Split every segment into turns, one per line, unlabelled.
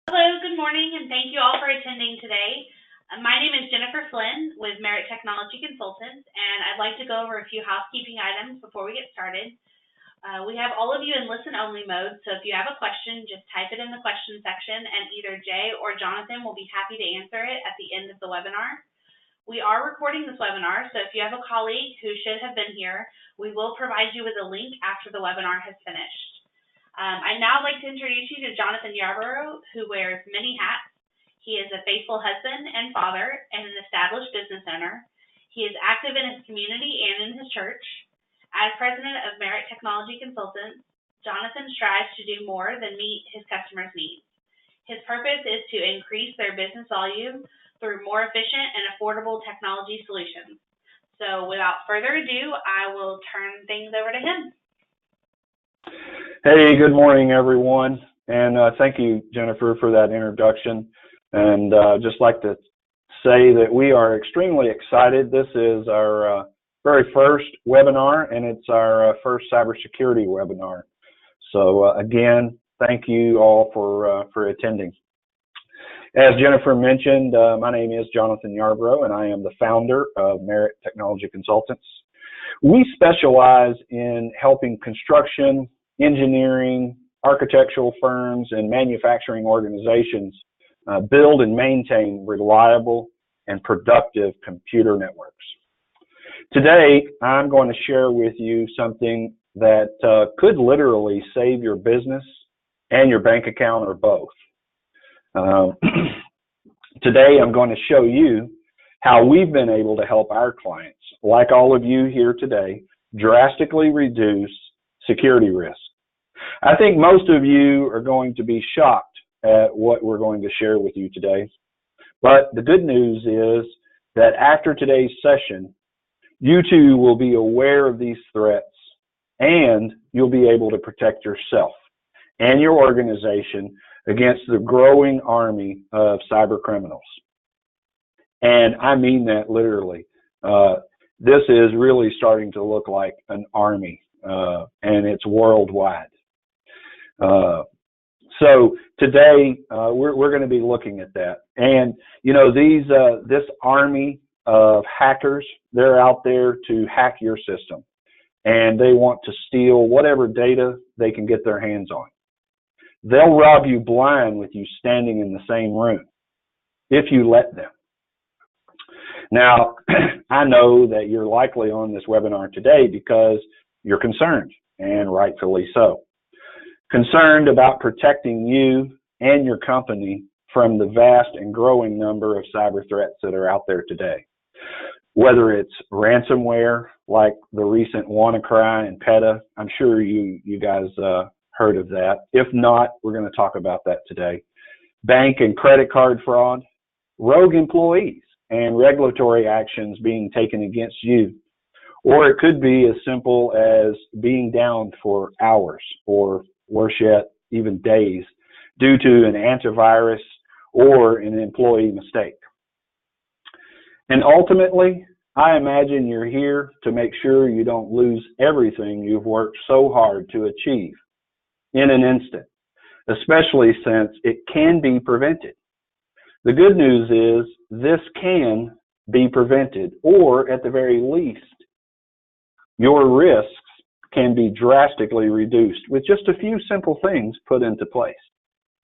Hello, good morning, and thank you all for attending today. My name is Jennifer Flynn with Merit Technology Consultants, and I'd like to go over a few housekeeping items before we get started. We have all of you in listen-only mode, so if you have a question, just type it in the question section, and either Jay or Jonathan will be happy to answer it at the end of the webinar. We are recording this webinar, so if you have a colleague who should have been here, we will provide you with a link after the webinar has finished. I'd now like to introduce you to Jonathan Yarborough, who wears many hats. He is a faithful husband and father and an established business owner. He is active in his community and in his church. As president of Merit Technology Consultants, Jonathan strives to do more than meet his customers' needs. His purpose is to increase their business volume through more efficient and affordable technology solutions. So without further ado, I will turn things over to him.
Hey, good morning, everyone, and thank you, Jennifer, for that introduction. And just like to say that we are extremely excited. This is our very first webinar, and it's our first cybersecurity webinar. So again, thank you all for attending. As Jennifer mentioned, my name is Jonathan Yarborough, and I am the founder of Merit Technology Consultants. We specialize in helping construction, engineering, architectural firms, and manufacturing organizations build and maintain reliable and productive computer networks. Today, I'm going to share with you something that could literally save your business and your bank account or both. Today, I'm going to show you how we've been able to help our clients, like all of you here today, drastically reduce security risk. I think most of you are going to be shocked at what we're going to share with you today. But the good news is that after today's session, you too will be aware of these threats, and you'll be able to protect yourself and your organization against the growing army of cyber criminals. And I mean that literally. This is really starting to look like an army, and it's worldwide. So today we're going to be looking at that. And you know, this army of hackers, they're out there to hack your system, and they want to steal whatever data they can get their hands on. They'll rob you blind with you standing in the same room, if you let them. Now, I know that you're likely on this webinar today because you're concerned, and rightfully so. Concerned about protecting you and your company from the vast and growing number of cyber threats that are out there today. Whether it's ransomware, like the recent WannaCry and PETA, I'm sure you guys heard of that. If not, we're going to talk about that today. Bank and credit card fraud, rogue employees, and regulatory actions being taken against you. Or it could be as simple as being down for hours, or worse yet, even days, due to an antivirus or an employee mistake. And ultimately, I imagine you're here to make sure you don't lose everything you've worked so hard to achieve in an instant, especially since it can be prevented. The good news is this can be prevented, or at the very least, your risks can be drastically reduced with just a few simple things put into place.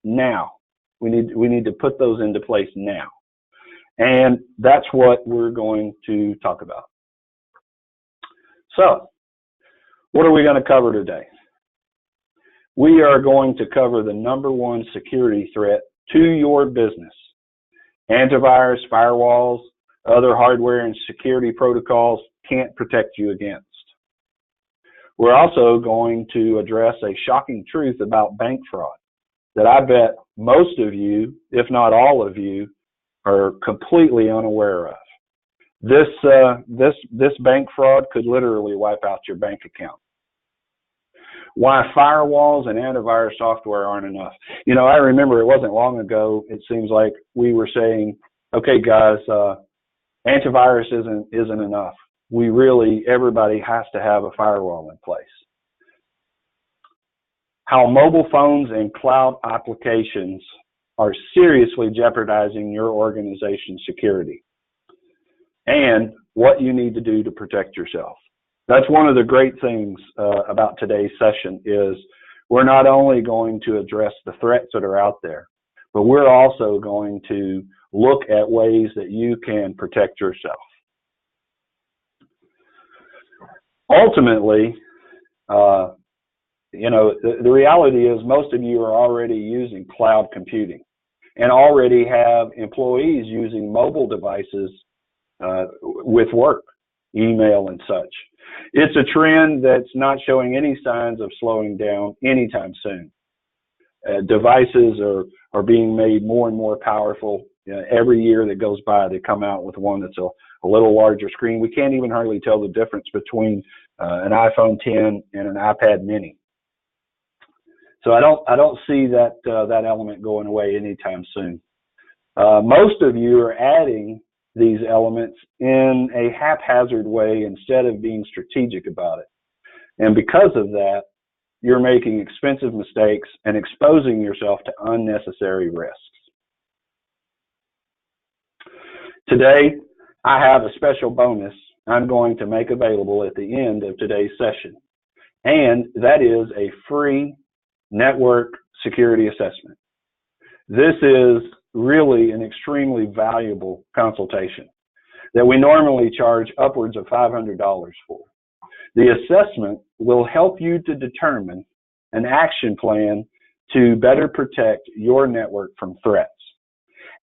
Now, we need to put those into place now. And that's what we're going to talk about. So, what are we going to cover today? We are going to cover the #1 security threat to your business. Antivirus, firewalls, other hardware and security protocols can't protect you against. We're also going to address a shocking truth about bank fraud that I bet most of you, if not all of you, are completely unaware of. This bank fraud could literally wipe out your bank account. Why firewalls and antivirus software aren't enough. You know, I remember it wasn't long ago, it seems like we were saying, okay guys, antivirus isn't enough. Everybody has to have a firewall in place. How mobile phones and cloud applications are seriously jeopardizing your organization's security, and what you need to do to protect yourself. That's one of the great things about today's session is we're not only going to address the threats that are out there, but we're also going to look at ways that you can protect yourself. Ultimately, the reality is most of you are already using cloud computing and already have employees using mobile devices with work, email and such. It's a trend that's not showing any signs of slowing down anytime soon. Devices are being made more and more powerful. Every year that goes by, they come out with one that's a little larger screen. We can't even hardly tell the difference between an iPhone 10 and an iPad mini. So I don't see that element going away anytime soon. Most of you are adding these elements in a haphazard way instead of being strategic about it. And because of that, you're making expensive mistakes and exposing yourself to unnecessary risks. Today, I have a special bonus I'm going to make available at the end of today's session, and that is a free network security assessment. This is really an extremely valuable consultation that we normally charge upwards of $500 for. The assessment will help you to determine an action plan to better protect your network from threats.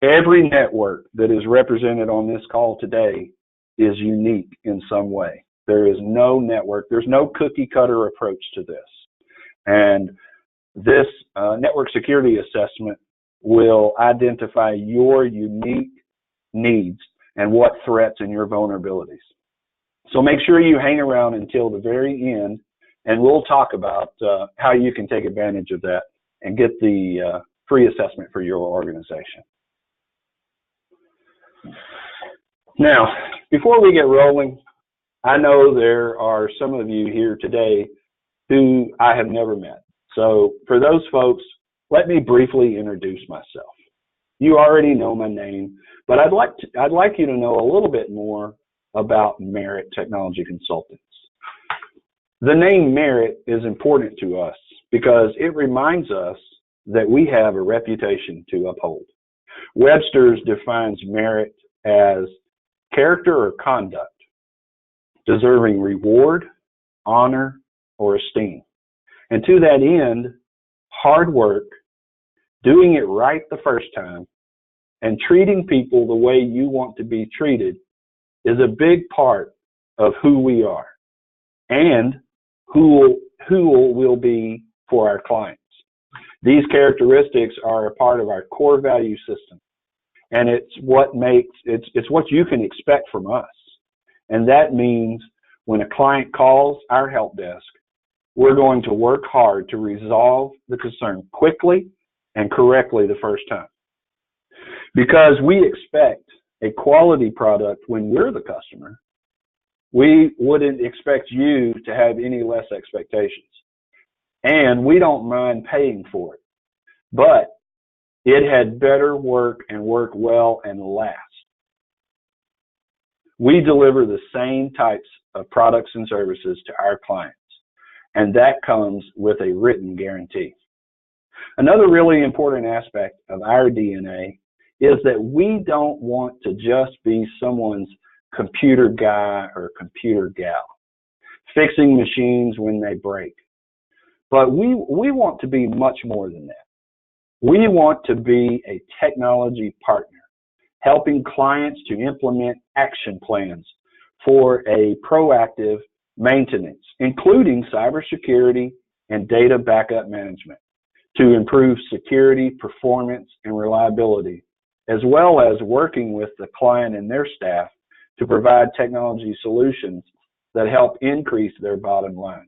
Every network that is represented on this call today is unique in some way. There is no network, there's no cookie cutter approach to this. And this network security assessment will identify your unique needs and what threats and your vulnerabilities. So make sure you hang around until the very end, and we'll talk about how you can take advantage of that and get the free assessment for your organization. Now, before we get rolling, I know there are some of you here today who I have never met. So for those folks, let me briefly introduce myself. You already know my name, but I'd like you to know a little bit more about Merit Technology Consultants. The name Merit is important to us because it reminds us that we have a reputation to uphold. Webster's defines merit as character or conduct, deserving reward, honor, or esteem. And to that end, hard work, doing it right the first time, and treating people the way you want to be treated is a big part of who we are and who we'll be for our clients. These characteristics are a part of our core value system, and it's what you can expect from us. And that means when a client calls our help desk, we're going to work hard to resolve the concern quickly and correctly the first time. Because we expect a quality product when we're the customer, we wouldn't expect you to have any less expectations. And we don't mind paying for it, but it had better work and work well and last. We deliver the same types of products and services to our clients, and that comes with a written guarantee. Another really important aspect of our DNA is that we don't want to just be someone's computer guy or computer gal, fixing machines when they break. But we want to be much more than that. We want to be a technology partner, helping clients to implement action plans for a proactive maintenance, including cybersecurity and data backup management, to improve security, performance, and reliability, as well as working with the client and their staff to provide technology solutions that help increase their bottom line.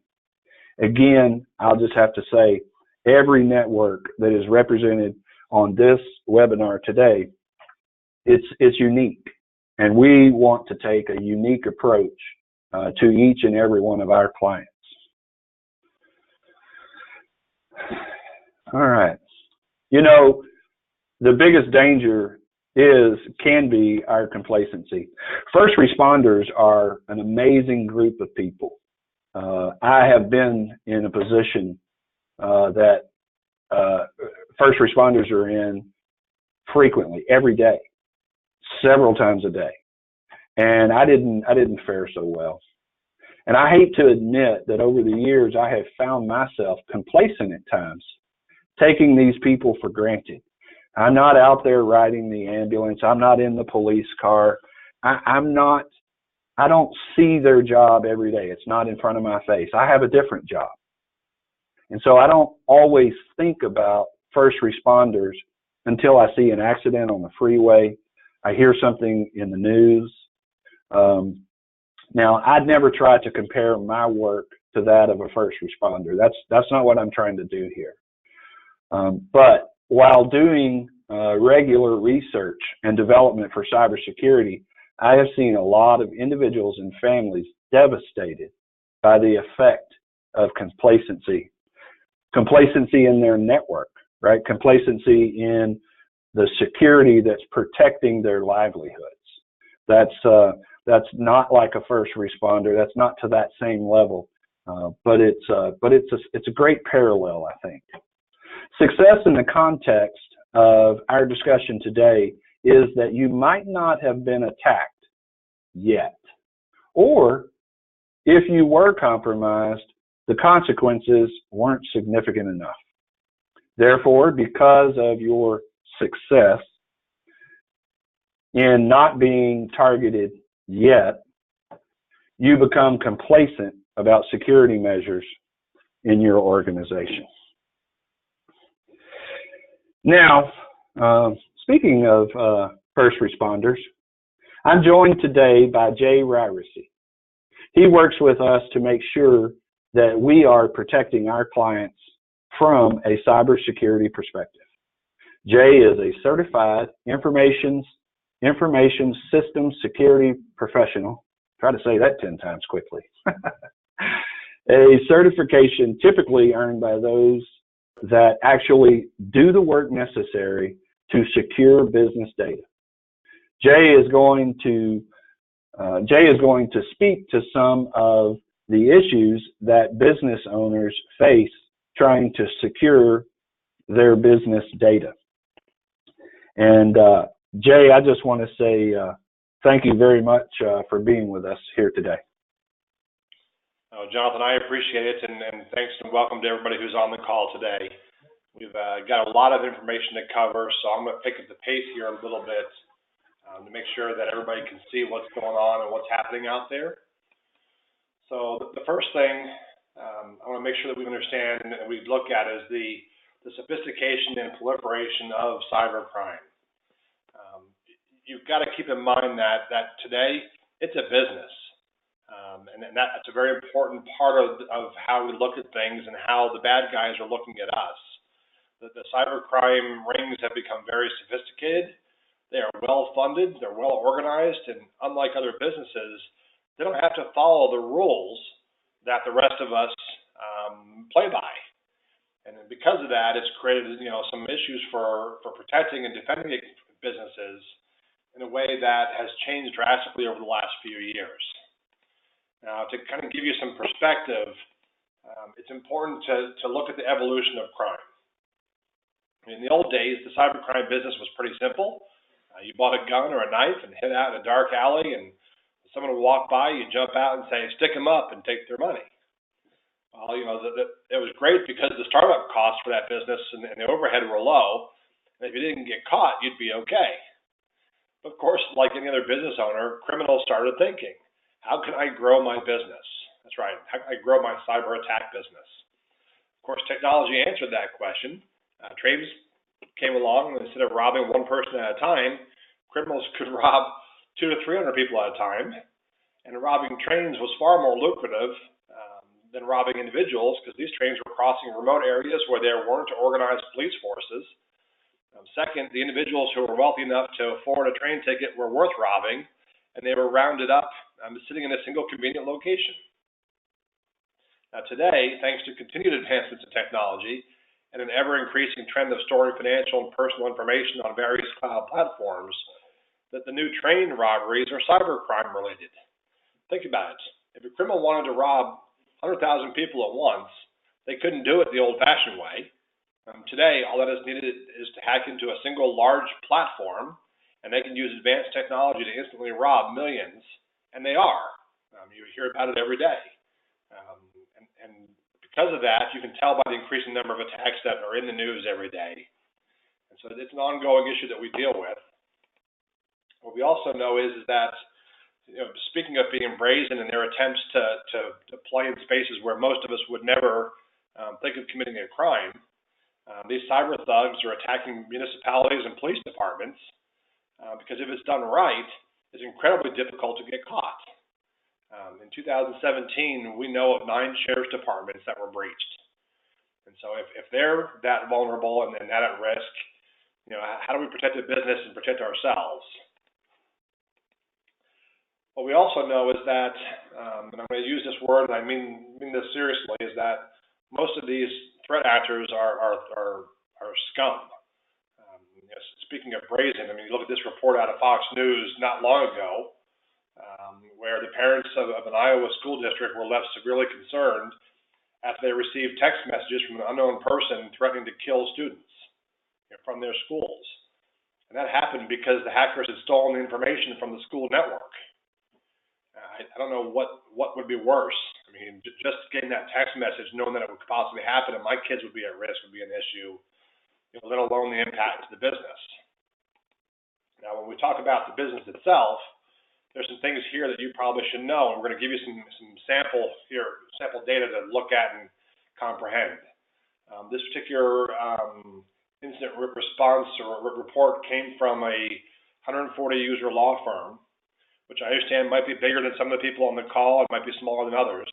Again, I'll just have to say, every network that is represented on this webinar today, it's unique, and we want to take a unique approach to each and every one of our clients. All right. You know, the biggest danger can be our complacency. First responders are an amazing group of people. I have been in a position that first responders are in frequently, every day, several times a day, and I didn't fare so well. And I hate to admit that over the years I have found myself complacent at times, taking these people for granted. I'm not out there riding the ambulance. I'm not in the police car. I don't see their job every day. It's not in front of my face. I have a different job. And so I don't always think about first responders until I see an accident on the freeway. I hear something in the news. Now, I'd never try to compare my work to that of a first responder. That's not what I'm trying to do here. But while doing regular research and development for cybersecurity, I have seen a lot of individuals and families devastated by the effect of complacency. Complacency in their network, right? Complacency in the security that's protecting their livelihoods. That's not like a first responder. That's not to that same level, but it's a great parallel, I think. Success in the context of our discussion today is that you might not have been attacked yet, or if you were compromised, the consequences weren't significant enough. Therefore, because of your success in not being targeted yet, you become complacent about security measures in your organization. Now, speaking of first responders, I'm joined today by Jay Ryerson. He works with us to make sure that we are protecting our clients from a cybersecurity perspective. Jay is a certified information systems security professional. Try to say that 10 times quickly. A certification typically earned by those that actually do the work necessary to secure business data. Jay is going to speak to some of the issues that business owners face trying to secure their business data. And Jay, I just want to say thank you very much for being with us here today.
Oh, Jonathan, I appreciate it, and thanks and welcome to everybody who's on the call today. We've got a lot of information to cover, so I'm going to pick up the pace here a little bit to make sure that everybody can see what's going on and what's happening out there. So the first thing I want to make sure that we understand and we look at is the sophistication and proliferation of cybercrime. You've got to keep in mind that today it's a business. And that's a very important part of how we look at things and how the bad guys are looking at us. The cybercrime rings have become very sophisticated. They are well funded, they're well organized, and unlike other businesses, they don't have to follow the rules that the rest of us play by. And because of that, it's created some issues for protecting and defending businesses in a way that has changed drastically over the last few years. Now, to kind of give you some perspective, it's important to look at the evolution of crime. In the old days, the cybercrime business was pretty simple. You bought a gun or a knife and hid out in a dark alley, and someone would walk by, you jump out and say, stick them up and take their money. Well, it was great because the startup costs for that business and the overhead were low. And if you didn't get caught, you'd be okay. But of course, like any other business owner, criminals started thinking, how can I grow my business? That's right. How can I grow my cyber attack business? Of course, technology answered that question. Trains came along, and instead of robbing one person at a time, criminals could rob 200 to 300 people at a time. And robbing trains was far more lucrative than robbing individuals because these trains were crossing remote areas where there weren't organized police forces. Second, the individuals who were wealthy enough to afford a train ticket were worth robbing, and they were rounded up sitting in a single convenient location. Now today, thanks to continued advancements in technology, and an ever-increasing trend of storing financial and personal information on various cloud platforms, that the new train robberies are cybercrime related. Think about it. If a criminal wanted to rob 100,000 people at once, they couldn't do it the old-fashioned way. Today, all that is needed is to hack into a single large platform, and they can use advanced technology to instantly rob millions, and they are. You hear about it every day. And because of that, you can tell by the increasing number of attacks that are in the news every day. And so it's an ongoing issue that we deal with. What we also know is that, speaking of being brazen in their attempts to play in spaces where most of us would never think of committing a crime, these cyber thugs are attacking municipalities and police departments because if it's done right, it's incredibly difficult to get caught. In 2017, we know of 9 sheriff's departments that were breached. And so if they're that vulnerable and that at risk, how do we protect the business and protect ourselves? What we also know is that, and I'm going to use this word, and I mean this seriously, is that most of these threat actors are scum. Speaking of brazen, you look at this report out of Fox News not long ago, where the parents of an Iowa school district were left severely concerned after they received text messages from an unknown person threatening to kill students from their schools. And that happened because the hackers had stolen the information from the school network. I don't know what would be worse. Just getting that text message, knowing that it would possibly happen and my kids would be at risk would be an issue, let alone the impact to the business. Now, when we talk about the business itself, there's some things here that you probably should know, and we're going to give you some sample data to look at and comprehend. This particular incident response or report came from a 140-user law firm, which I understand might be bigger than some of the people on the call. It might be smaller than others.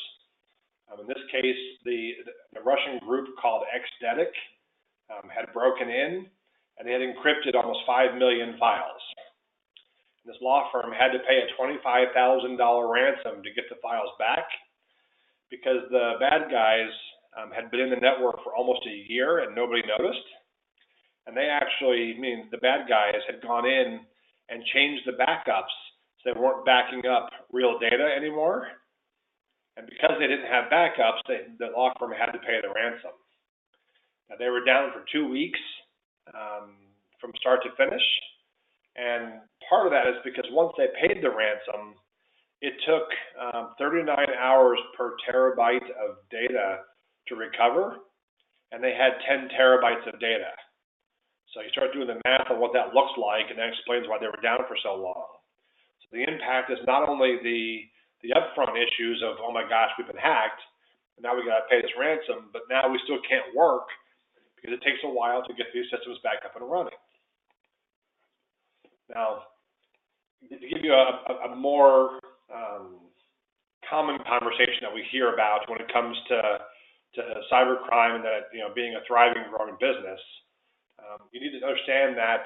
In this case, the Russian group called Xdetic had broken in, and they had encrypted almost 5 million files. And this law firm had to pay a $25,000 ransom to get the files back because the bad guys had been in the network for almost a year and nobody noticed. And they actually, the bad guys had gone in and changed the backups so they weren't backing up real data anymore. And because they didn't have backups, the law firm had to pay the ransom. Now, they were down for 2 weeks from start to finish. And part of that is because once they paid the ransom, it took 39 hours per terabyte of data to recover, and they had 10 terabytes of data. So you start doing the math on what that looks like, and that explains why they were down for so long. So the impact is not only the upfront issues of, oh my gosh, we've been hacked, and now we got to pay this ransom, but now we still can't work because it takes a while to get these systems back up and running. Now, to give you a more common conversation that we hear about when it comes to cybercrime and that being a thriving, growing business, you need to understand that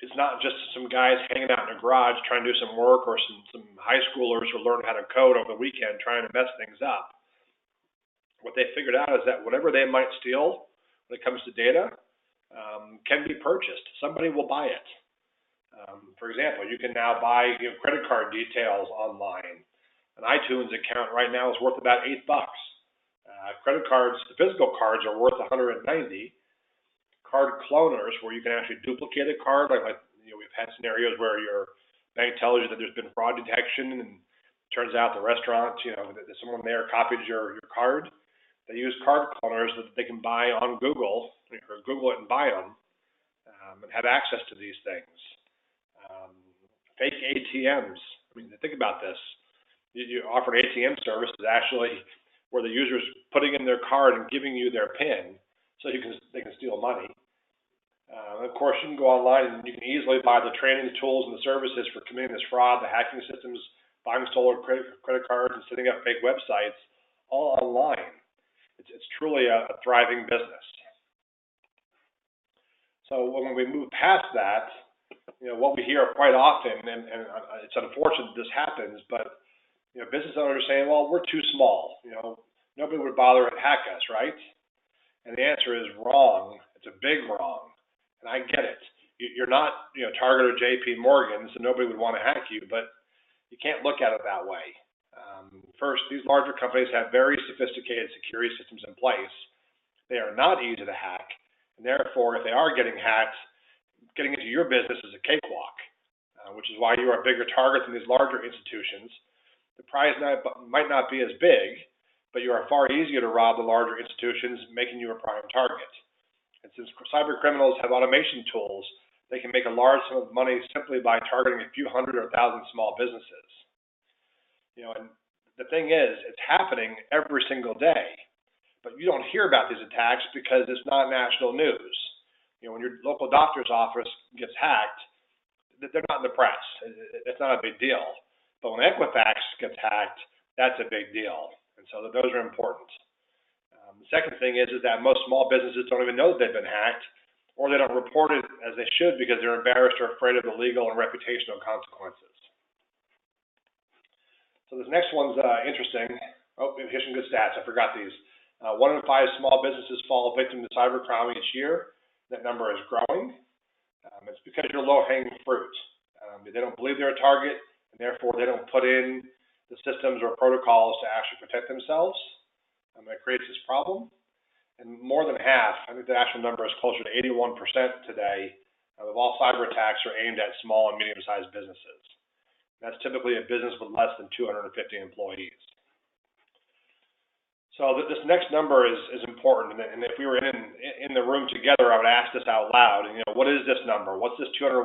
it's not just some guys hanging out in a garage trying to do some work or some high schoolers who learn how to code over the weekend trying to mess things up. What they figured out is that whatever they might steal when it comes to data can be purchased. Somebody will buy it. For example, you can now buy credit card details online. An iTunes account right now is worth about $8. Credit cards, the physical cards, are worth $190. Card cloners, where you can actually duplicate a card, like we've had scenarios where your bank tells you that there's been fraud detection, and it turns out the restaurant, that someone there copied your card. They use card cloners that they can buy on Google, or Google it and buy them, and have access to these things. Fake ATMs. Think about this. You offer an ATM service is actually where the user's putting in their card and giving you their PIN so they can steal money. Of course, you can go online and you can easily buy the training, the tools, and the services for committing this fraud, the hacking systems, buying stolen credit cards, and setting up fake websites, all online. It's truly a thriving business. So when we move past that, what we hear quite often, and it's unfortunate this happens, but business owners are saying, well, we're too small. Nobody would bother to hack us, right? And the answer is wrong. It's a big wrong. And I get it. You're not, Target or JP Morgan, so nobody would want to hack you, but you can't look at it that way. First, these larger companies have very sophisticated security systems in place. They are not easy to hack, and therefore, if they are getting hacked, getting into your business is a cakewalk, which is why you are a bigger target than these larger institutions. The prize might not be as big, but you are far easier to rob the larger institutions, making you a prime target. And since cyber criminals have automation tools, they can make a large sum of money simply by targeting a few hundred or thousand small businesses. And the thing is, it's happening every single day, but you don't hear about these attacks because it's not national news. When your local doctor's office gets hacked, they're not in the press. It's not a big deal. But when Equifax gets hacked, that's a big deal. And so those are important. The second thing is that most small businesses don't even know that they've been hacked, or they don't report it as they should because they're embarrassed or afraid of the legal and reputational consequences. So this next one's interesting. Oh, here's some good stats. I forgot these. 1 in 5 small businesses fall victim to cybercrime each year. That number is growing. It's because you're low-hanging fruit. They don't believe they're a target, and therefore they don't put in the systems or protocols to actually protect themselves. That creates this problem. And more than half, I think the actual number is closer to 81% today, of all cyber attacks are aimed at small and medium-sized businesses. That's typically a business with less than 250 employees. So this next number is important, and if we were in the room together, I would ask this out loud. And, what is this number? What's this $201?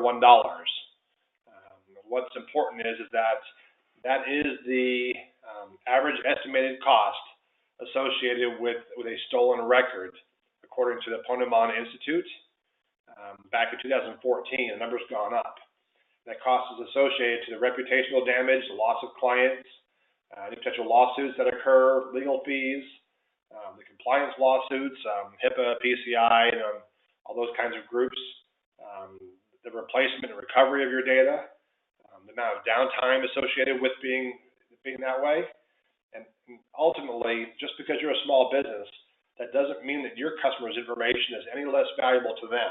What's important is that is the average estimated cost associated with a stolen record, according to the Ponemon Institute. Back in 2014, the number's gone up. That cost is associated to the reputational damage, the loss of clients, any potential lawsuits that occur, legal fees, the compliance lawsuits, HIPAA, PCI, all those kinds of groups, the replacement and recovery of your data, the amount of downtime associated with being that way. And ultimately, just because you're a small business, that doesn't mean that your customer's information is any less valuable to them.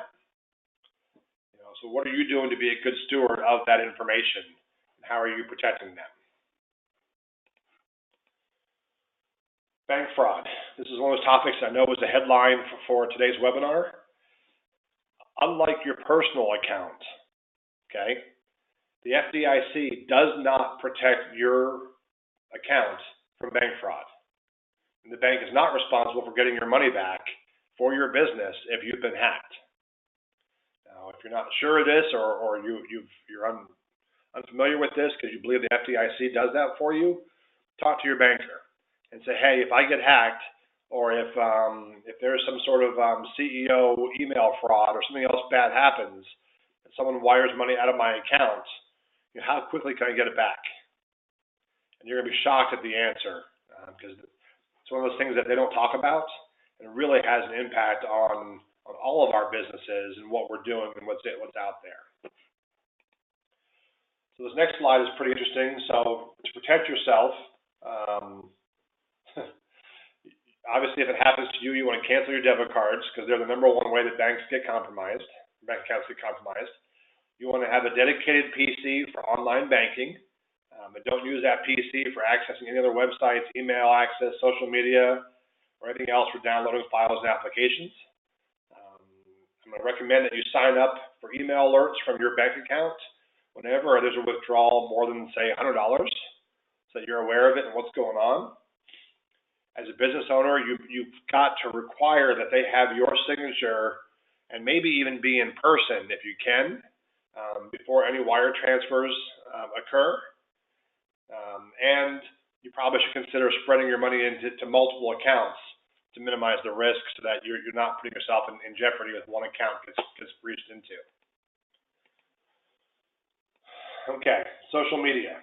So what are you doing to be a good steward of that information? And how are you protecting them? Bank fraud. This is one of those topics I know was the headline for today's webinar. Unlike your personal account, okay, the FDIC does not protect your account from bank fraud. And the bank is not responsible for getting your money back for your business if you've been hacked. Now, if you're not sure of this or you're unfamiliar with this because you believe the FDIC does that for you, talk to your banker and say, hey, if I get hacked or if there's some sort of CEO email fraud or something else bad happens and someone wires money out of my account, how quickly can I get it back? And you're going to be shocked at the answer because it's one of those things that they don't talk about, and it really has an impact on all of our businesses and what we're doing and what's out there. So this next slide is pretty interesting. So to protect yourself, obviously if it happens to you, you want to cancel your debit cards because they're the number one way that bank accounts get compromised. You want to have a dedicated PC for online banking. But don't use that PC for accessing any other websites, email access, social media, or anything else for downloading files and applications. I'm going to recommend that you sign up for email alerts from your bank account whenever there's a withdrawal more than, say, $100, so that you're aware of it and what's going on. As a business owner, you've got to require that they have your signature and maybe even be in person if you can before any wire transfers occur. And you probably should consider spreading your money into multiple accounts to minimize the risk so that you're not putting yourself in jeopardy if one account gets breached into. Okay, social media.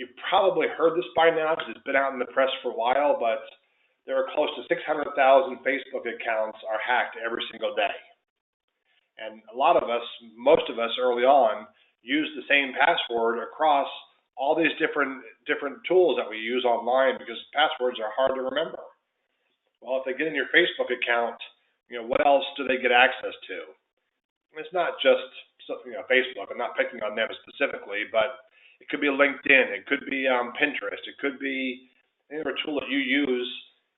You've probably heard this by now because it's been out in the press for a while, but there are close to 600,000 Facebook accounts are hacked every single day. And a lot of us, most of us early on, use the same password across all these different tools that we use online because passwords are hard to remember. Well, if they get in your Facebook account, what else do they get access to? And it's not just Facebook. I'm not picking on them specifically, but it could be LinkedIn, it could be Pinterest, it could be any other tool that you use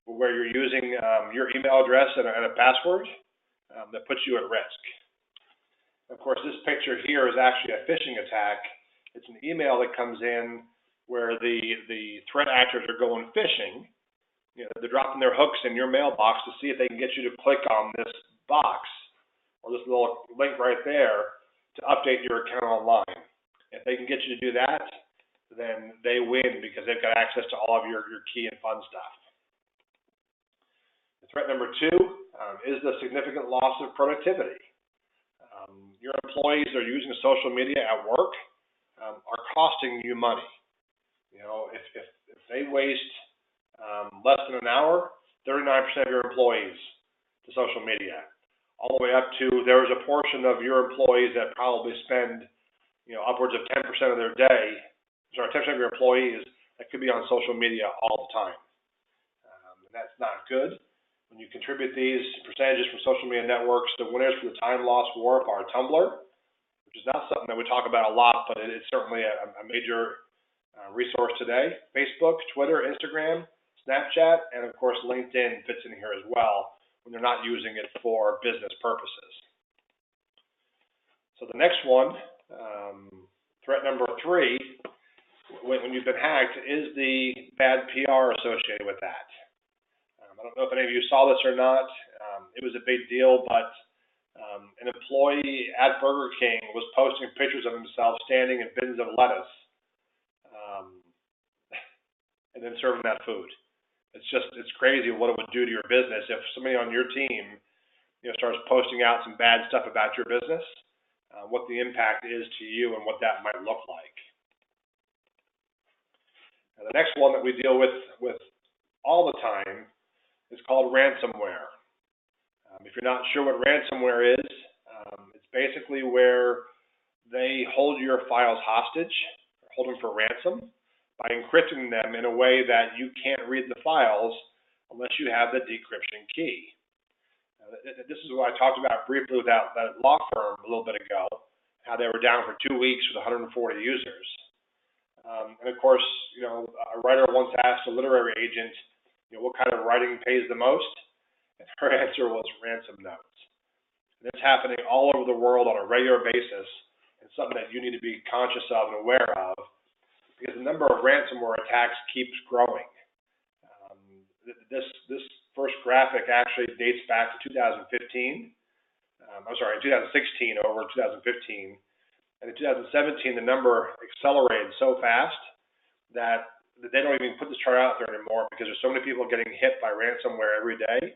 where you're using your email address and a password that puts you at risk. Of course, this picture here is actually a phishing attack. It's an email that comes in where the threat actors are going phishing. They're dropping their hooks in your mailbox to see if they can get you to click on this box or this little link right there to update your account online. If they can get you to do that, then they win because they've got access to all of your key and fun stuff. Threat number 2 is the significant loss of productivity. Your employees that are using social media at work are costing you money. If they waste less than an hour, 39% of your employees to social media, all the way up to there is a portion of your employees that probably spend upwards of 10% of their day, 10% of your employees that could be on social media all the time. And that's not good. When you contribute these percentages from social media networks, the winners for the time loss war are Tumblr, which is not something that we talk about a lot, but it's certainly a major resource today. Facebook, Twitter, Instagram, Snapchat, and of course LinkedIn fits in here as well when they're not using it for business purposes. So the next one, threat number 3, when you've been hacked, is the bad PR associated with that. I don't know if any of you saw this or not. It was a big deal, but an employee at Burger King was posting pictures of himself standing in bins of lettuce and then serving that food. It's crazy what it would do to your business if somebody on your team starts posting out some bad stuff about your business, what the impact is to you and what that might look like. Now, the next one that we deal with all the time is called ransomware. If you're not sure what ransomware is, it's basically where they hold your files hostage, or hold them for ransom, by encrypting them in a way that you can't read the files unless you have the decryption key. This is what I talked about briefly with that law firm a little bit ago, how they were down for 2 weeks with 140 users. And of course, a writer once asked a literary agent, what kind of writing pays the most? And her answer was ransom notes. And it's happening all over the world on a regular basis, and something that you need to be conscious of and aware of, because the number of ransomware attacks keeps growing. This first graphic actually dates back to 2016 over 2015. And in 2017, the number accelerated so fast that they don't even put this chart out there anymore because there's so many people getting hit by ransomware every day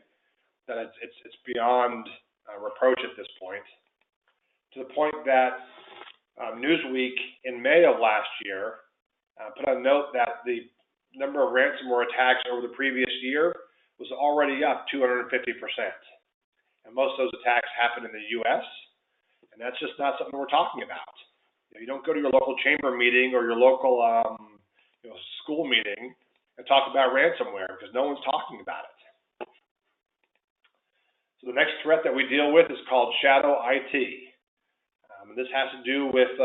that it's beyond reproach at this point. To the point that Newsweek in May of last year put out a note that the number of ransomware attacks over the previous year was already up 250%. And most of those attacks happened in the U.S., and that's just not something we're talking about. You don't go to your local chamber meeting or your local school meeting and talk about ransomware because no one's talking about it. So the next threat that we deal with is called shadow IT. And this has to do with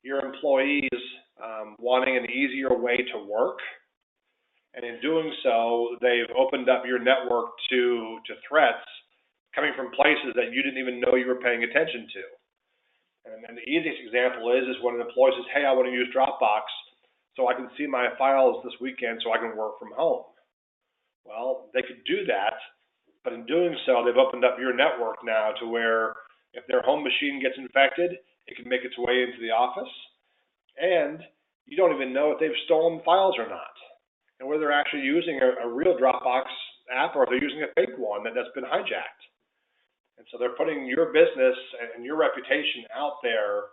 your employees wanting an easier way to work. And in doing so, they've opened up your network to threats coming from places that you didn't even know you were paying attention to. And the easiest example is when an employee says, hey, I want to use Dropbox so I can see my files this weekend so I can work from home. Well, they could do that, but in doing so, they've opened up your network now to where if their home machine gets infected, it can make its way into the office, and you don't even know if they've stolen files or not, and whether they're actually using a real Dropbox app or if they're using a fake one that's been hijacked. And so they're putting your business and your reputation out there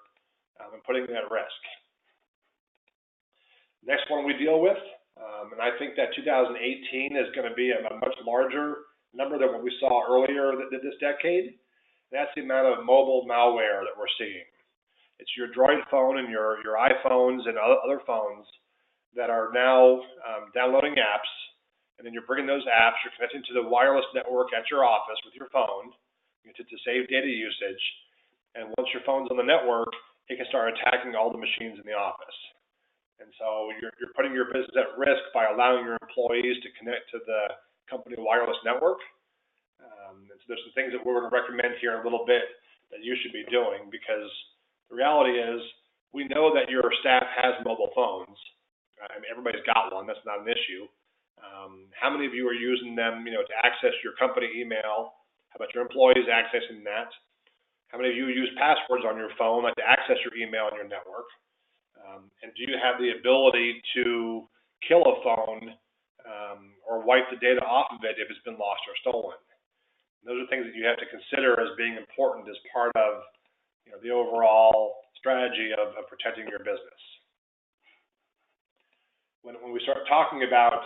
and putting it at risk. Next one we deal with, and I think that 2018 is going to be a much larger number than what we saw earlier this decade. That's the amount of mobile malware that we're seeing. It's your Droid phone and your iPhones and other phones that are now downloading apps and then you're bringing those apps, you're connecting to the wireless network at your office with your phone to save data usage. And once your phone's on the network, it can start attacking all the machines in the office. And so you're putting your business at risk by allowing your employees to connect to the company wireless network. And so there's some things that we're going to recommend here in a little bit that you should be doing, because the reality is we know that your staff has mobile phones. I mean, everybody's got one. That's not an issue. How many of you are using them, to access your company email? How about your employees accessing that? How many of you use passwords on your phone, like to access your email on your network? And do you have the ability to kill a phone or wipe the data off of it if it's been lost or stolen? And those are things that you have to consider as being important as part of the overall strategy of protecting your business. When we start talking about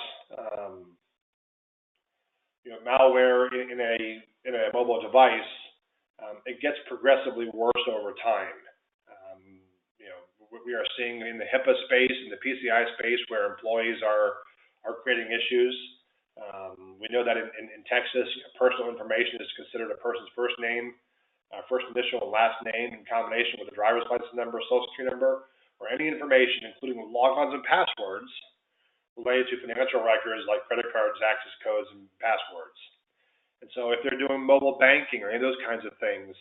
malware in a mobile device, it gets progressively worse over time. We are seeing in the HIPAA space, in the PCI space, where employees are creating issues. We know that in Texas, personal information is considered a person's first name, first initial and last name in combination with a driver's license number, social security number, or any information, including logons and passwords, related to financial records like credit cards, access codes, and passwords. And so if they're doing mobile banking or any of those kinds of things,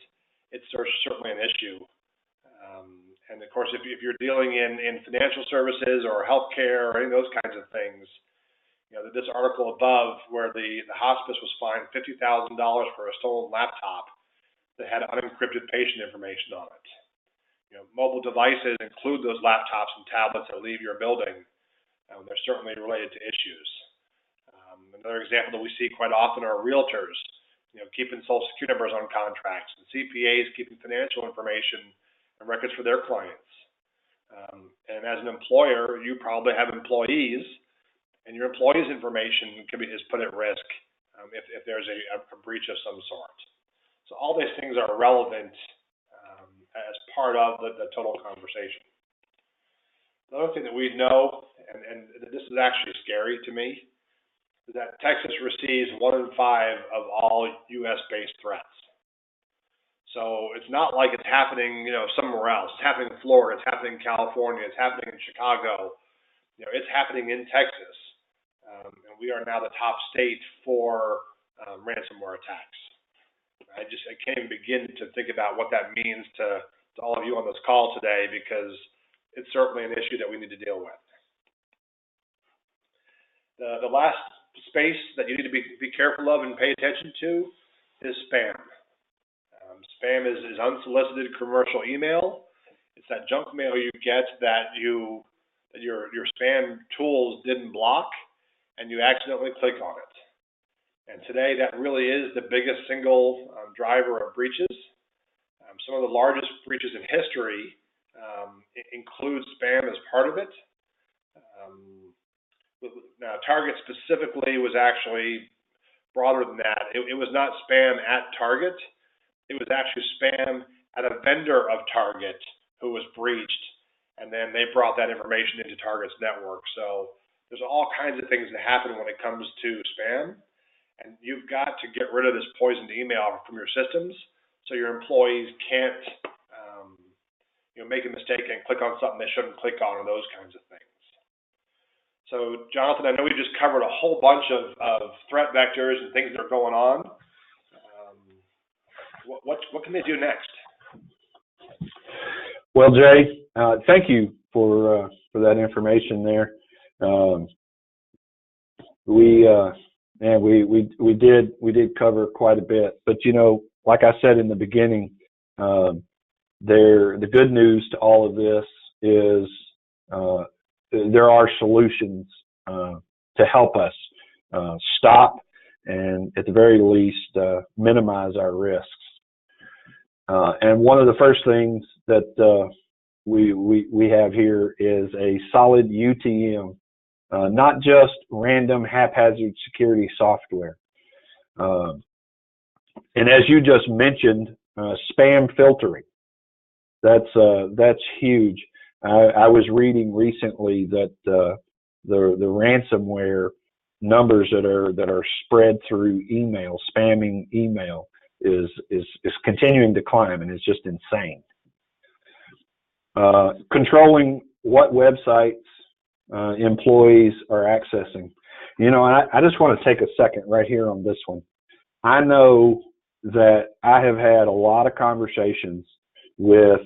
it's certainly an issue. And of course, if you're dealing in financial services or healthcare or any of those kinds of things, this article above where the hospice was fined $50,000 for a stolen laptop that had unencrypted patient information on it. Mobile devices include those laptops and tablets that leave your building. They're certainly related to issues. Another example that we see quite often are realtors, keeping social security numbers on contracts, and CPAs keeping financial information and records for their clients. And as an employer, you probably have employees, and your employees' information is put at risk if there's a breach of some sort. So all these things are relevant as part of the total conversation. Another thing that we know, and this is actually scary to me, is that Texas receives 1 in 5 of all U.S.-based threats. So it's not like it's happening, somewhere else. It's happening in Florida. It's happening in California. It's happening in Chicago. It's happening in Texas. And we are now the top state for ransomware attacks. I can't even begin to think about what that means to all of you on this call today, because it's certainly an issue that we need to deal with. The last space that you need to be careful of and pay attention to is spam. Spam is unsolicited commercial email. It's that junk mail you get that your spam tools didn't block, and you accidentally click on it. And today, that really is the biggest single driver of breaches. Some of the largest breaches in history include spam as part of it. Now, Target specifically was actually broader than that. It was not spam at Target. It was actually spam at a vendor of Target who was breached, and then they brought that information into Target's network. So there's all kinds of things that happen when it comes to spam, and you've got to get rid of this poisoned email from your systems so your employees can't make a mistake and click on something they shouldn't click on, or those kinds of things. So, Jonathan, I know we just covered a whole bunch of threat vectors and things that are going on. What can they do next?
Well, Jay, thank you for that information there. We did cover quite a bit, but like I said in the beginning, the good news to all of this is there are solutions to help us stop and, at the very least, minimize our risks. And one of the first things that we have here is a solid UTM, not just random haphazard security software. And as you just mentioned, spam filtering. That's huge. I was reading recently that the ransomware numbers that are spread through email, spamming email is continuing to climb, and it's just insane. Controlling what websites employees are accessing. You know, I just want to take a second right here on this one. I know that I have had a lot of conversations with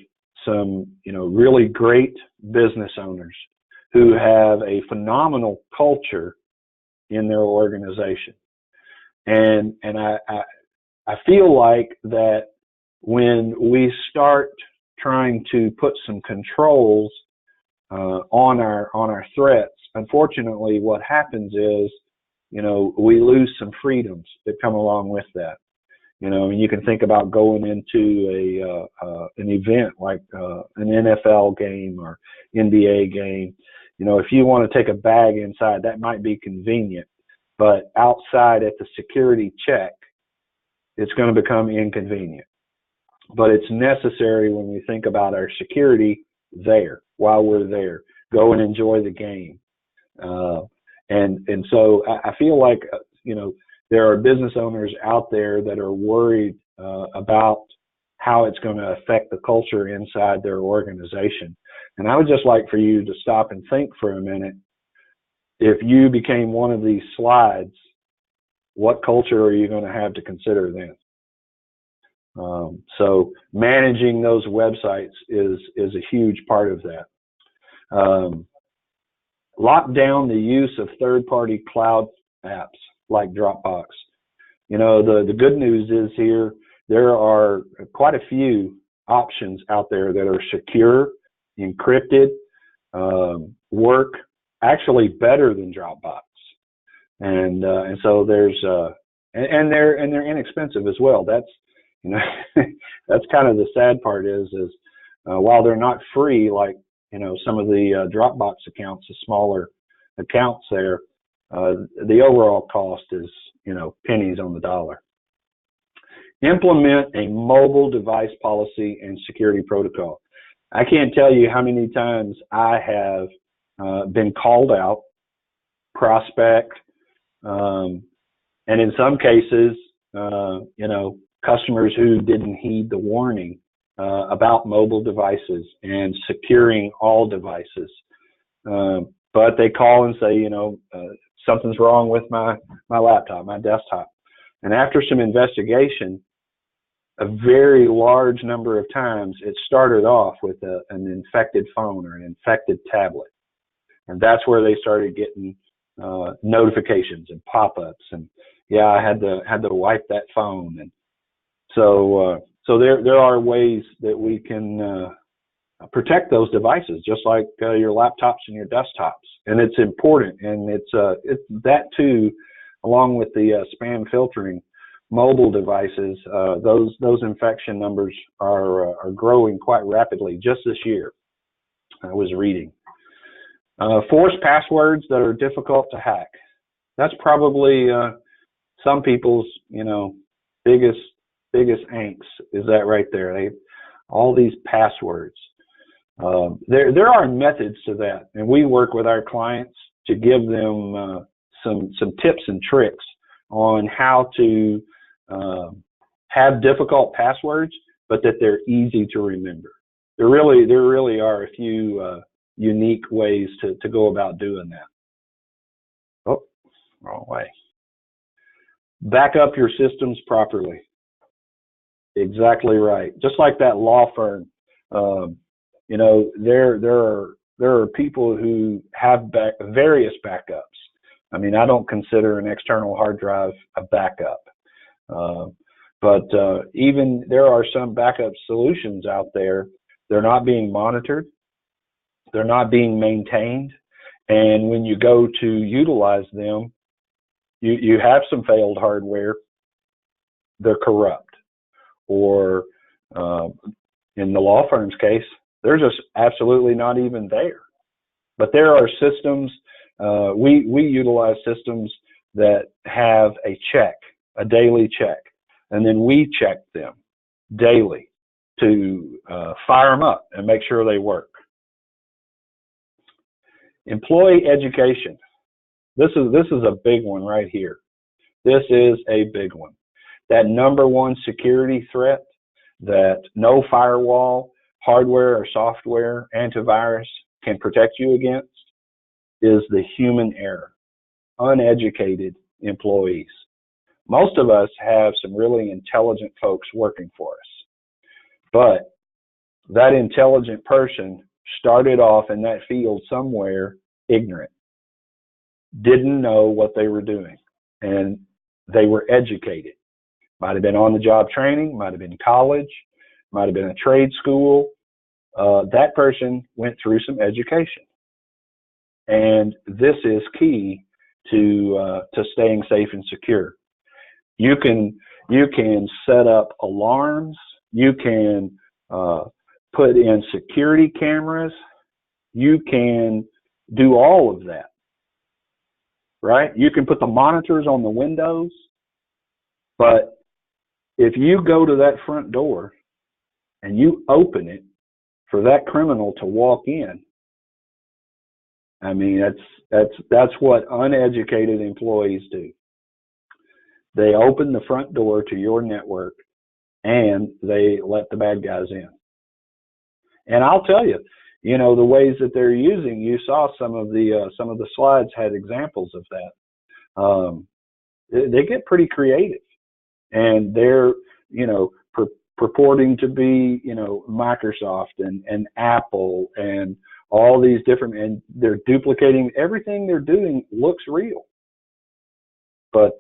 some, you know, really great business owners who have a phenomenal culture in their organization. And I feel like that when we start trying to put some controls on our threats, unfortunately what happens is, you know, we lose some freedoms that come along with that. You know, and you can think about going into an event like an NFL game or NBA game. You know, if you want to take a bag inside, that might be convenient, but outside at the security check, it's going to become inconvenient. But it's necessary when we think about our security there, while we're there. Go and enjoy the game. And so I feel like, you know, there are business owners out there that are worried about how it's going to affect the culture inside their organization. And I would just like for you to stop and think for a minute. If you became one of these slides, what culture are you going to have to consider then? So managing those websites is a huge part of that. Lock down the use of third-party cloud apps like Dropbox. You know, the good news is here, there are quite a few options out there that are secure, encrypted, work actually better than Dropbox. And so there's, and they're inexpensive as well. That's, you know, that's kind of the sad part is while they're not free, like, you know, some of the Dropbox accounts, the smaller accounts there, the overall cost is, you know, pennies on the dollar. Implement a mobile device policy and security protocol. I can't tell you how many times I have been called out, prospect, and in some cases, you know, customers who didn't heed the warning about mobile devices and securing all devices. But they call and say, you know, something's wrong with my laptop, my desktop. And after some investigation, a very large number of times it started off with an infected phone or an infected tablet. And that's where they started getting notifications and pop-ups. And yeah, I had to wipe that phone. And so there are ways that we can protect those devices, just like your laptops and your desktops. And it's important, and it's that too, along with the spam filtering. Mobile devices, those infection numbers are growing quite rapidly just this year. I was reading. Force passwords that are difficult to hack. That's probably some people's, you know, biggest angst is that right there. All these passwords. There are methods to that, and we work with our clients to give them some tips and tricks on how to have difficult passwords, but that they're easy to remember. There really are a few unique ways to go about doing that. Oh, wrong way. Back up your systems properly. Exactly right. Just like that law firm, you know, there are people who have various backups. I mean, I don't consider an external hard drive a backup. But even there are some backup solutions out there. They're not being monitored. They're not being maintained. And when you go to utilize them, you have some failed hardware. They're corrupt. Or in the law firm's case, they're just absolutely not even there. But there are systems, we utilize systems that have a check, a daily check, and then we check them daily to fire them up and make sure they work. Employee education. This is a big one right here. This is a big one. That number one security threat that no firewall, hardware or software, antivirus can protect you against is the human error, uneducated employees. Most of us have some really intelligent folks working for us, but that intelligent person started off in that field somewhere ignorant, didn't know what they were doing, and they were educated. Might have been on-the-job training, might have been college, might have been a trade school. That person went through some education. And this is key to staying safe and secure. You can set up alarms. You can put in security cameras. You can do all of that, right? You can put the monitors on the windows. But if you go to that front door and you open it for that criminal to walk in, I mean, that's what uneducated employees do. They open the front door to your network and they let the bad guys in. And I'll tell you, you know, the ways that they're using, you saw some of the slides had examples of that. They get pretty creative, and they're, you know, purporting to be, you know, Microsoft and Apple and all these different, and they're duplicating everything they're doing looks real. But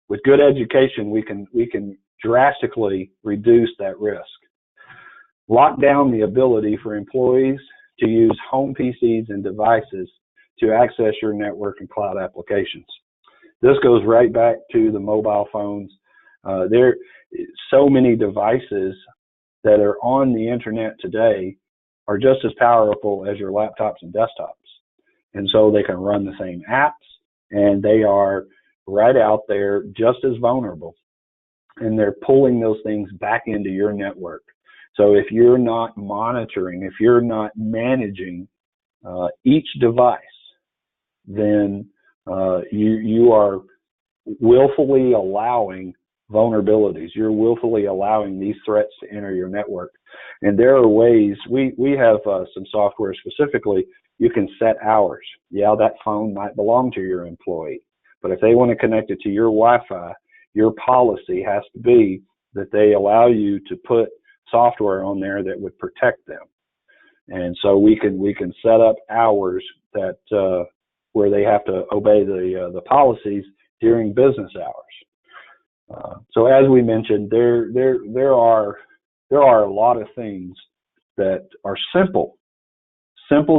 with good education, we can drastically reduce that risk. Lock down the ability for employees to use home PCs and devices to access your network and cloud applications. This goes right back to the mobile phones. There are so many devices that are on the internet today are just as powerful as your laptops and desktops. And so they can run the same apps, and they are right out there just as vulnerable. And they're pulling those things back into your network. So if you're not monitoring, if you're not managing each device, then you are willfully allowing vulnerabilities. You're willfully allowing these threats to enter your network. And there are ways, we have some software specifically, you can set hours. Yeah, that phone might belong to your employee, but if they want to connect it to your Wi-Fi, your policy has to be that they allow you to put software on there that would protect them. And so we can set up hours that where they have to obey the policies during business hours. So as we mentioned, there are a lot of things that are simple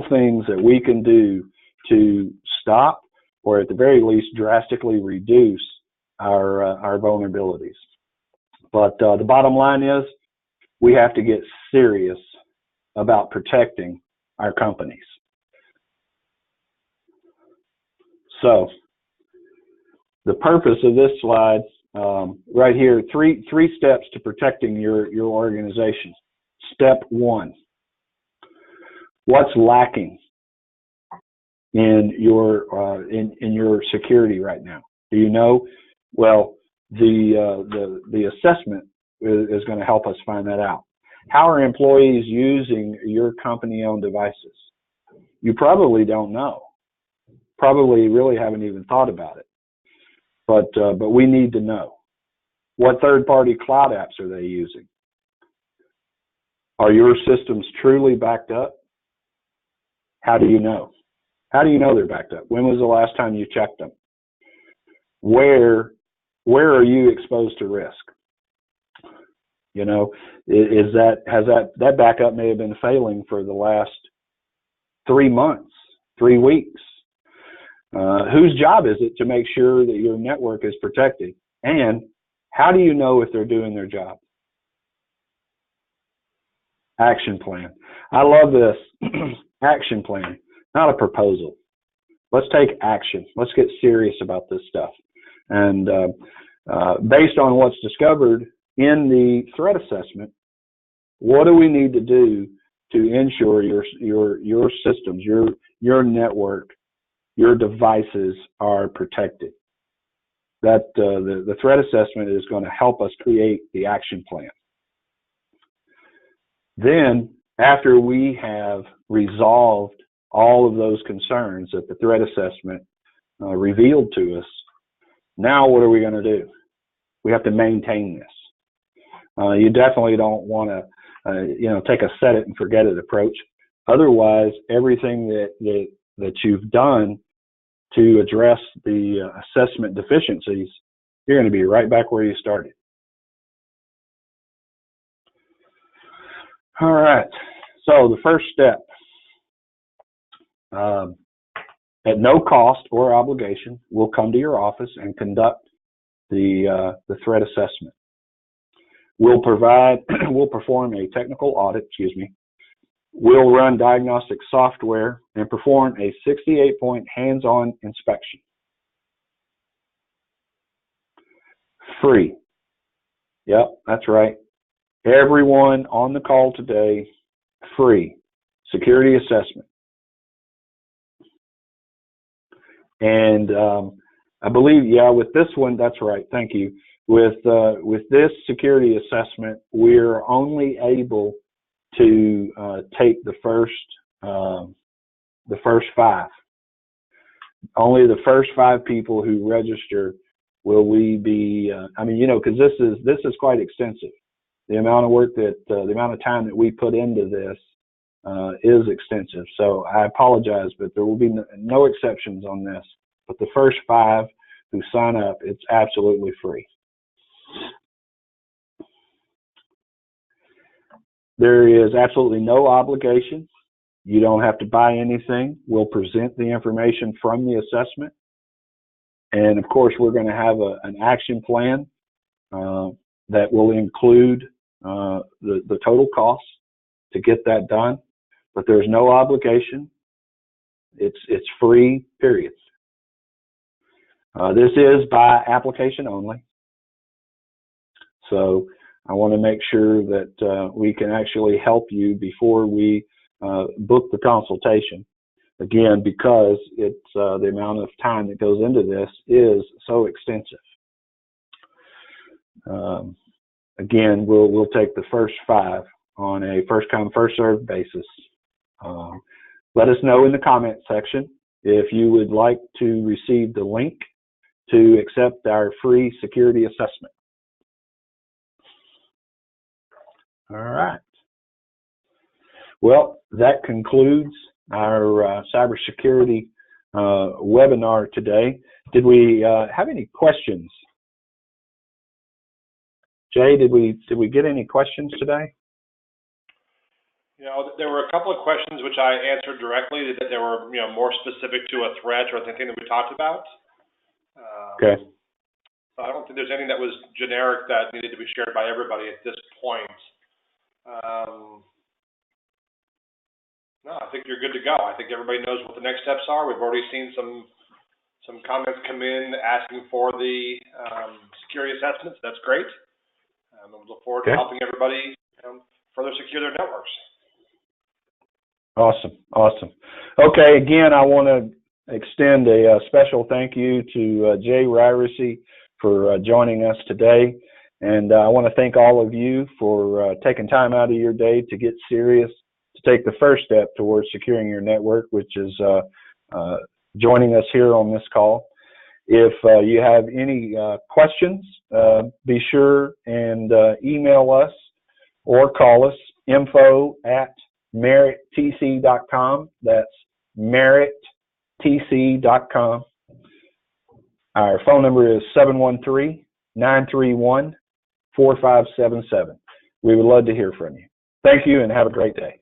things that we can do to stop, or at the very least drastically reduce our vulnerabilities. But the bottom line is we have to get serious about protecting our companies. So the purpose of this slide right here, three steps to protecting your organization. Step one, what's lacking in your security right now? Do you know? Well, the assessment is going to help us find that out. How are employees using your company-owned devices? You probably don't know. Probably really haven't even thought about it. But we need to know. What third-party cloud apps are they using? Are your systems truly backed up? How do you know? How do you know they're backed up? When was the last time you checked them? Where are you exposed to risk? You know, that backup may have been failing for the last 3 months, 3 weeks. Whose job is it to make sure that your network is protected? And how do you know if they're doing their job? Action plan. I love this. Action plan, not a proposal. Let's take action. Let's get serious about this stuff. And based on what's discovered in the threat assessment, what do we need to do to ensure your systems, your network, your devices are protected. That the threat assessment is going to help us create the action plan. Then, after we have resolved all of those concerns that the threat assessment revealed to us, now what are we going to do? We have to maintain this. You definitely don't want to, take a set it and forget it approach. Otherwise, everything that you've done to address the assessment deficiencies, you're going to be right back where you started. All right. So the first step, at no cost or obligation, we'll come to your office and conduct the threat assessment. We'll perform a technical audit, We'll run diagnostic software and perform a 68-point hands-on inspection. Free. Yep, that's right. Everyone on the call today, free security assessment. And I believe, with this one, that's right. Thank you. With this security assessment, we're only able to take the first 5. Only the first 5 people who register will we be. Because this is quite extensive. The amount of work the amount of time that we put into this is extensive. So I apologize, but there will be no exceptions on this. But the first 5 who sign up, it's absolutely free. There is absolutely no obligation. You don't have to buy anything. We'll present the information from the assessment. And of course, we're going to have an action plan that will include the total costs to get that done. But there's no obligation. It's free, period. This is by application only. So I want to make sure that we can actually help you before we book the consultation. Again, because it's the amount of time that goes into this is so extensive. Again, we'll take the first 5 on a first come, first served basis. Let us know in the comment section if you would like to receive the link to accept our free security assessment. All right. Well, that concludes our cybersecurity webinar today. Did we have any questions? Jay, did we get any questions today?
There were a couple of questions which I answered directly that they were, more specific to a threat or anything that we talked about.
Okay.
So I don't think there's anything that was generic that needed to be shared by everybody at this point. No, I think you're good to go. I think everybody knows what the next steps are. We've already seen some comments come in asking for the security assessments. That's great. We look forward to helping everybody further secure their networks.
Awesome. Okay, again, I want to extend a special thank you to Jay Ryerson for joining us today. And I want to thank all of you for taking time out of your day to get serious, to take the first step towards securing your network, which is joining us here on this call. If you have any questions, be sure and email us or call us, info@merittc.com. That's merittc.com. Our phone number is 713-931-4577. We would love to hear from you. Thank you and have a great day.